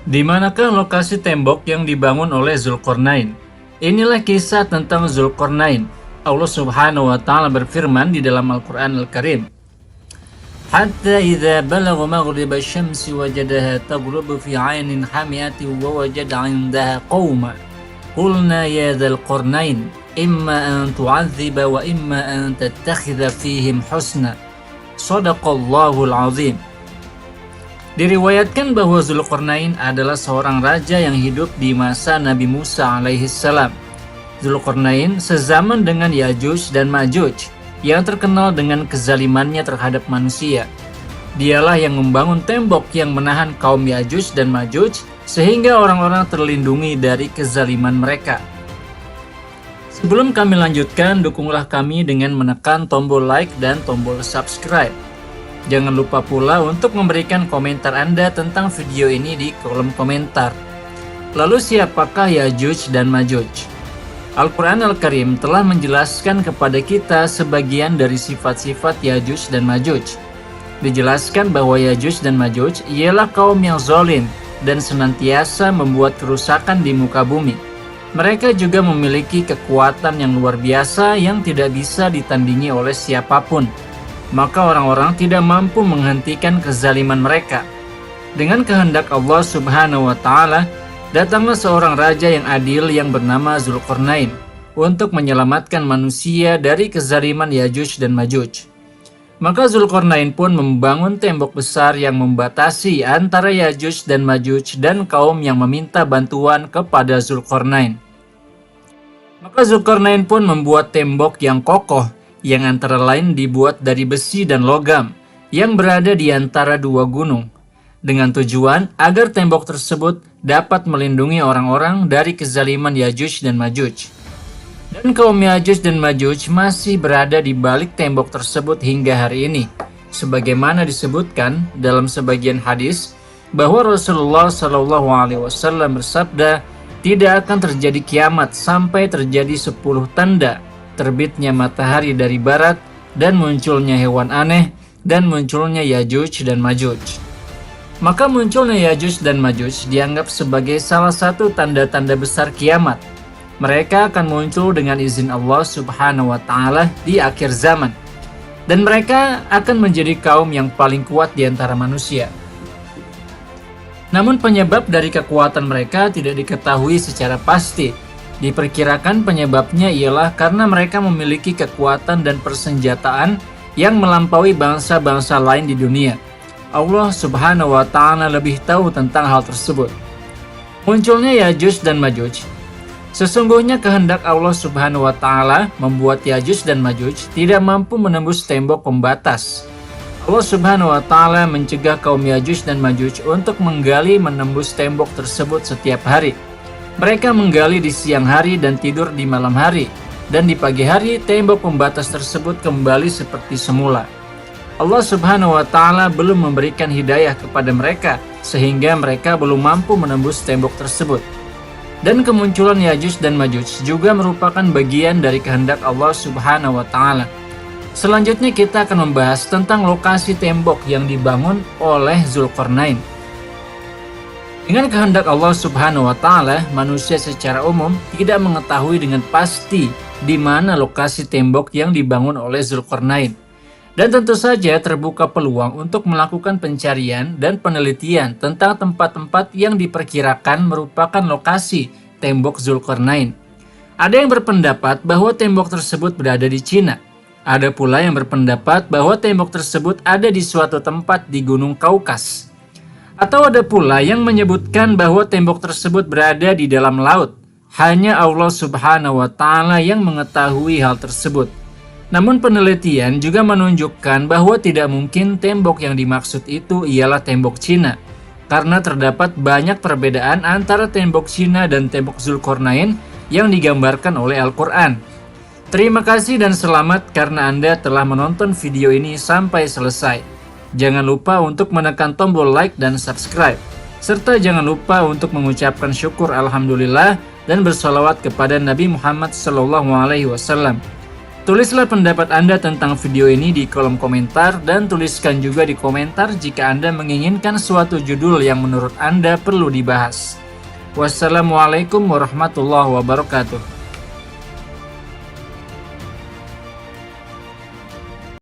Di manakah lokasi tembok yang dibangun oleh Zulkarnain? Inilah kisah tentang Zulkarnain. Allah Subhanahu wa taala berfirman di dalam Al-Qur'an Al-Karim, "Hatta idza balagha maghrib asy-syamsi wajadaha taghrubu fi 'ainin hamiyatin wa wajada 'indaha qauma. Qulna ya dzal qarnain, imma an tu'adziba wa imma an tattakhidha fihim husna." Shadaqallahul 'azim. Diriwayatkan bahwa Zulkarnain adalah seorang raja yang hidup di masa Nabi Musa alaihissalam. Zulkarnain sezaman dengan Yajuj dan Majuj yang terkenal dengan kezalimannya terhadap manusia. Dialah yang membangun tembok yang menahan kaum Yajuj dan Majuj sehingga orang-orang terlindungi dari kezaliman mereka. Sebelum kami lanjutkan, dukunglah kami dengan menekan tombol like dan tombol subscribe. Jangan lupa pula untuk memberikan komentar Anda tentang video ini di kolom komentar. Lalu siapakah Yajuj dan Majuj? Al-Quran Al-Karim telah menjelaskan kepada kita sebagian dari sifat-sifat Yajuj dan Majuj. Dijelaskan bahwa Yajuj dan Majuj ialah kaum yang zalim dan senantiasa membuat kerusakan di muka bumi. Mereka juga memiliki kekuatan yang luar biasa yang tidak bisa ditandingi oleh siapapun. Maka orang-orang tidak mampu menghentikan kezaliman mereka. Dengan kehendak Allah Subhanahu wa taala, datanglah seorang raja yang adil yang bernama Zulkarnain untuk menyelamatkan manusia dari kezaliman Yajuj dan Majuj. Maka Zulkarnain pun membangun tembok besar yang membatasi antara Yajuj dan Majuj dan kaum yang meminta bantuan kepada Zulkarnain. Maka Zulkarnain pun membuat tembok yang kokoh yang antara lain dibuat dari besi dan logam yang berada di antara dua gunung, dengan tujuan agar tembok tersebut dapat melindungi orang-orang dari kezaliman Yajuj dan Majuj. Dan kaum Yajuj dan Majuj masih berada di balik tembok tersebut hingga hari ini, sebagaimana disebutkan dalam sebagian hadis bahwa Rasulullah SAW bersabda, "Tidak akan terjadi kiamat sampai terjadi 10 tanda, terbitnya matahari dari barat, dan munculnya hewan aneh, dan munculnya Yajuj dan Majuj." Maka munculnya Yajuj dan Majuj dianggap sebagai salah satu tanda-tanda besar kiamat. Mereka akan muncul dengan izin Allah Subhanahu wa taala di akhir zaman. Dan mereka akan menjadi kaum yang paling kuat di antara manusia. Namun penyebab dari kekuatan mereka tidak diketahui secara pasti. Diperkirakan penyebabnya ialah karena mereka memiliki kekuatan dan persenjataan yang melampaui bangsa-bangsa lain di dunia. Allah Subhanahu wa taala lebih tahu tentang hal tersebut. Munculnya Yajuj dan Majuj. Sesungguhnya kehendak Allah Subhanahu wa taala membuat Yajuj dan Majuj tidak mampu menembus tembok pembatas. Allah Subhanahu wa taala mencegah kaum Yajuj dan Majuj untuk menggali menembus tembok tersebut setiap hari. Mereka menggali di siang hari dan tidur di malam hari, dan di pagi hari tembok pembatas tersebut kembali seperti semula. Allah Subhanahu wa taala belum memberikan hidayah kepada mereka sehingga mereka belum mampu menembus tembok tersebut. Dan kemunculan Yajuj dan Majuj juga merupakan bagian dari kehendak Allah Subhanahu wa taala. Selanjutnya kita akan membahas tentang lokasi tembok yang dibangun oleh Zulkarnain. Dengan kehendak Allah Subhanahu wa taala, manusia secara umum tidak mengetahui dengan pasti di mana lokasi tembok yang dibangun oleh Zulkarnain. Dan tentu saja terbuka peluang untuk melakukan pencarian dan penelitian tentang tempat-tempat yang diperkirakan merupakan lokasi tembok Zulkarnain. Ada yang berpendapat bahwa tembok tersebut berada di Cina. Ada pula yang berpendapat bahwa tembok tersebut ada di suatu tempat di Gunung Kaukas. Atau ada pula yang menyebutkan bahwa tembok tersebut berada di dalam laut. Hanya Allah Subhanahu wa taala yang mengetahui hal tersebut. Namun penelitian juga menunjukkan bahwa tidak mungkin tembok yang dimaksud itu ialah tembok Cina. Karena terdapat banyak perbedaan antara tembok Cina dan tembok Zulkarnain yang digambarkan oleh Al-Quran. Terima kasih dan selamat karena Anda telah menonton video ini sampai selesai. Jangan lupa untuk menekan tombol like dan subscribe. Serta jangan lupa untuk mengucapkan syukur alhamdulillah dan bersolawat kepada Nabi Muhammad SAW. Tulislah pendapat Anda tentang video ini di kolom komentar dan tuliskan juga di komentar jika Anda menginginkan suatu judul yang menurut Anda perlu dibahas. Wassalamualaikum warahmatullahi wabarakatuh.